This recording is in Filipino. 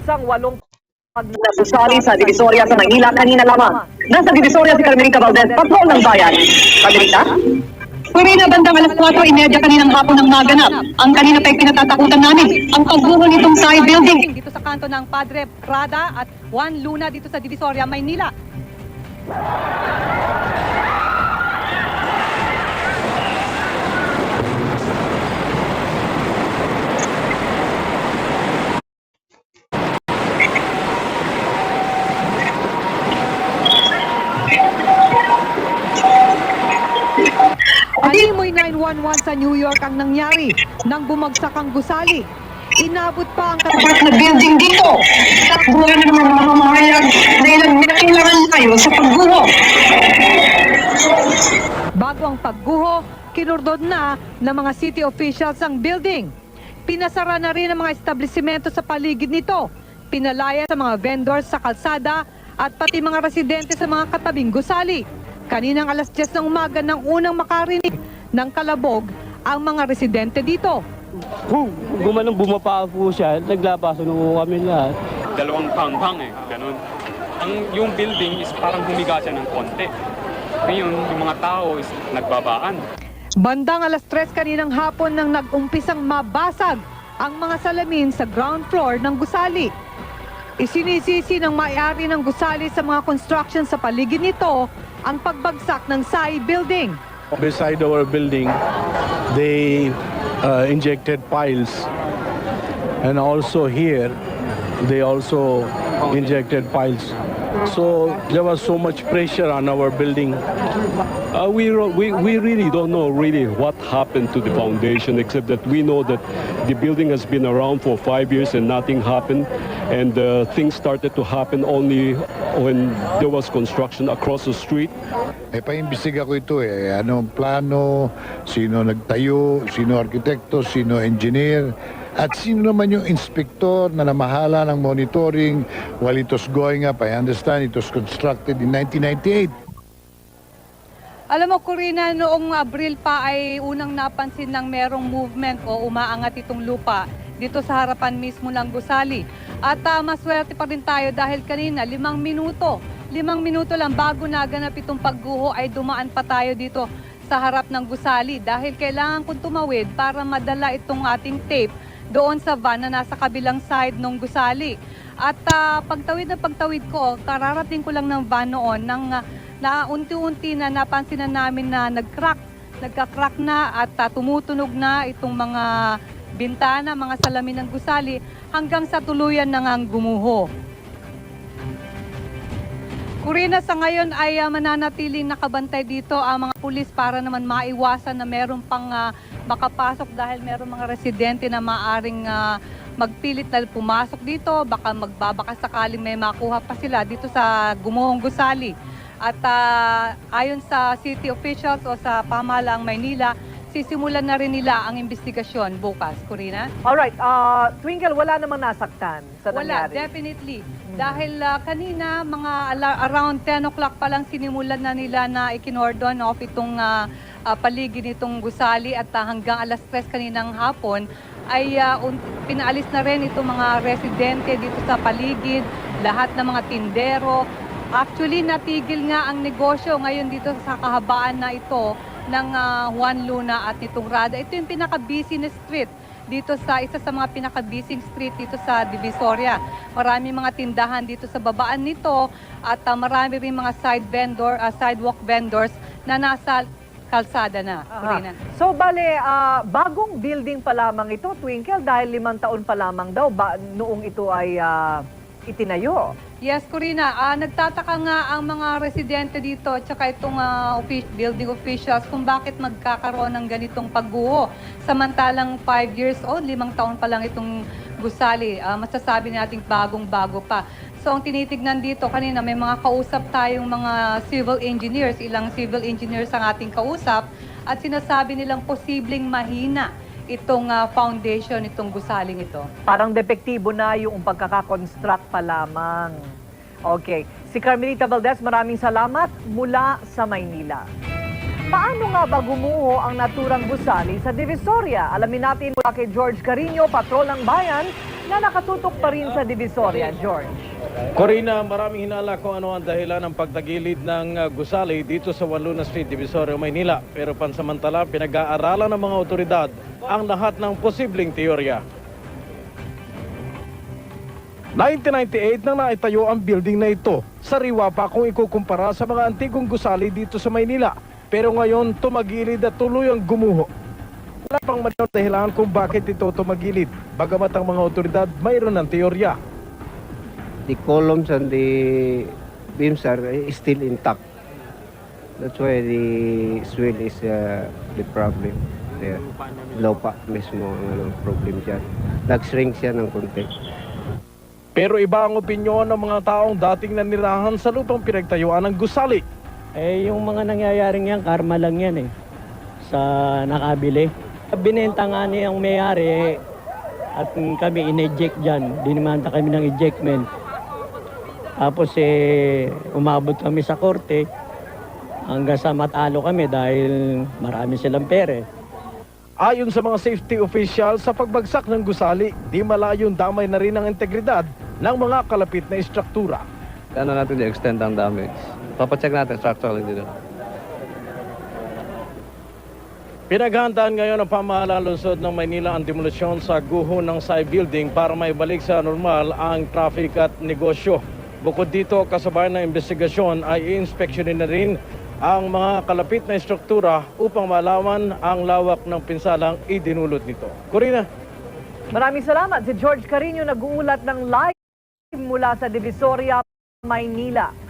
isang 8 Sorry sa Divisoria sa Maynila kanina lamang. Nasa Divisoria si Carmelita Valdez, patrol ng bayan. Carmelita? Puri na bandang alas 4:30 kaninang hapon ang maganap. Ang kanina pa'y pinatatakutan namin, ang pagbuho nitong side building. Dito sa kanto ng Padre Prada at Juan Luna dito sa Divisoria, Maynila. Alimoy 911 sa New York ang nangyari nang bumagsak ang gusali. Inabot pa ang Dapat na building dito. Takbuhan na naman mga mamahayag dahil nagkailangan tayo sa pagbuho. Bago ang pagguho, kinurdon na ng mga city officials ang building. Pinasara na rin ang mga establishmento sa paligid nito. Pinalaya sa mga vendors sa kalsada at pati mga residente sa mga katabing gusali. Kaninang alas 10 ng umaga nang unang makarinig ng kalabog ang mga residente dito. Gumanong bumapa po siya, naglabasan po kami lahat. Dalawang pang-pang ganun. Yung building is parang humiga siya ng konti. Ngayon, yung mga tao is nagbabaan. Bandang alas 3 kaninang hapon nang nag-umpisang mabasag ang mga salamin sa ground floor ng gusali. Isinisisi ng may-ari ng gusali sa mga construction sa paligid nito ang pagbagsak ng SAI building. Beside our building, they injected piles, and also here, they also injected piles. So there was so much pressure on our building. We really don't know really what happened to the foundation, except that we know that the building has been around for 5 years and nothing happened, and things started to happen only when there was construction across the street. Paimbestiga ko ito anong plano, sino nagtayo, sino arkitekto, sino engineer, at sino naman yung inspektor na namahala ng monitoring while it was going up. I understand it was constructed in 1998. Alam mo, Corina, noong Abril pa ay unang napansin ng merong movement o umaangat itong lupa dito sa harapan mismo ng gusali. At maswerte pa rin tayo dahil kanina 5 minuto lang bago naganap itong pagguho ay dumaan pa tayo dito sa harap ng gusali dahil kailangan kong tumawid para madala itong ating tape doon sa van na nasa kabilang side ng gusali. At pagtawid ko, kararating ko lang ng van noon na unti-unti na napansin na namin na nagka-crack na at tumutunog na itong mga bintana, mga salamin ng gusali hanggang sa tuluyan na ngang gumuho. Corina, sa ngayon ay mananatiling nakabantay dito ang mga pulis para naman maiwasan na meron pang makapasok dahil meron mga residente na maaring magpilit na pumasok dito, baka magbabaka sakaling may makuha pa sila dito sa gumuhong gusali. At ayon sa city officials o sa pamahalaang Maynila, sisimulan na rin nila ang investigasyon bukas, Corina. Alright, Twinkle, wala namang nasaktan sa Wala, nangyari? definitely. Dahil kanina, mga around 10 o'clock pa lang sinimulan na nila na ikinordon off itong paligid nitong gusali at hanggang alas 3 kaninang hapon ay pinaalis na rin itong mga residente dito sa paligid, lahat ng mga tindero. Actually, natigil nga ang negosyo ngayon dito sa kahabaan na ito ng Juan Luna at nitong Rada. Ito yung pinaka-busy na street dito sa isa sa mga pinaka-busy street dito sa Divisoria. Marami mga tindahan dito sa babaan nito at marami rin mga sidewalk vendors na nasa kalsada na. Corina. So, bale, bagong building pa lamang ito, Twinkle, dahil 5 taon pa lamang daw noong ito ay itinayo. Yes, Corina. Nagtataka nga ang mga residente dito at saka itong building officials kung bakit magkakaroon ng ganitong pagguho. Samantalang 5 years old, 5 taon pa lang itong gusali. Masasabi nating bagong-bago pa. So ang tinitignan dito kanina, may mga kausap tayong mga civil engineers, ilang civil engineers ang ating kausap at sinasabi nilang posibleng mahina itong foundation, itong gusaling ito. Parang depektibo na yung pagkakakonstruct pa lamang. Okay. Si Carmelita Valdez, maraming salamat mula sa Maynila. Paano nga ba gumuho ang naturang gusali sa Divisoria? Alamin natin mula kay George Carino, Patrol ng Bayan, na nakatutok pa rin sa Divisoria, George. Corina, maraming hinala kung ano ang dahilan ng pagtagilid ng gusali dito sa Waluna Street, Divisoria, Maynila. Pero pansamantala, pinag-aaralan ng mga otoridad ang lahat ng posibleng teorya. 1998 nang naitayo ang building na ito. Sariwa pa kung ikukumpara sa mga antigong gusali dito sa Maynila. Pero ngayon, tumagilid at tuluyang gumuho. Wala pang malinaw na dahilan kung bakit ito tumagilid. Bagamat ang mga otoridad mayroon ng teorya. The columns and the beams are still intact. That's why the swell is the problem there. Lupa mismo ang problem dyan. Nag-shrink siya ng konti. Pero iba ang opinyon ng mga taong dating nanirahan sa lupang pinagtayuan ng gusali. Yung mga nangyayaring yan, karma lang yan sa nakabili. Binenta nga niya ang may-ari at kami in-eject dyan. Dinimanda kami ng ejectment. Tapos umabot kami sa korte hanggang sa matalo kami dahil marami silang pere. Ayon sa mga safety officials, sa pagbagsak ng gusali, di malayong damay na rin ang integridad ng mga kalapit na istruktura. Ano natin i-extend ang damage? Papacheck natin structural dito. Pinaghahandaan ngayon ng pamahalaan lungsod ng Maynila ang demolusyon sa guho ng SAI building para maibalik sa normal ang traffic at negosyo. Bukod dito, kasabay ng investigasyon ay i-inspeksyonin na rin ang mga kalapit na istruktura upang malaman ang lawak ng pinsalang idinulot nito. Corina. Maraming salamat si George Carino, nag-uulat ng live mula sa Divisoria, Maynila.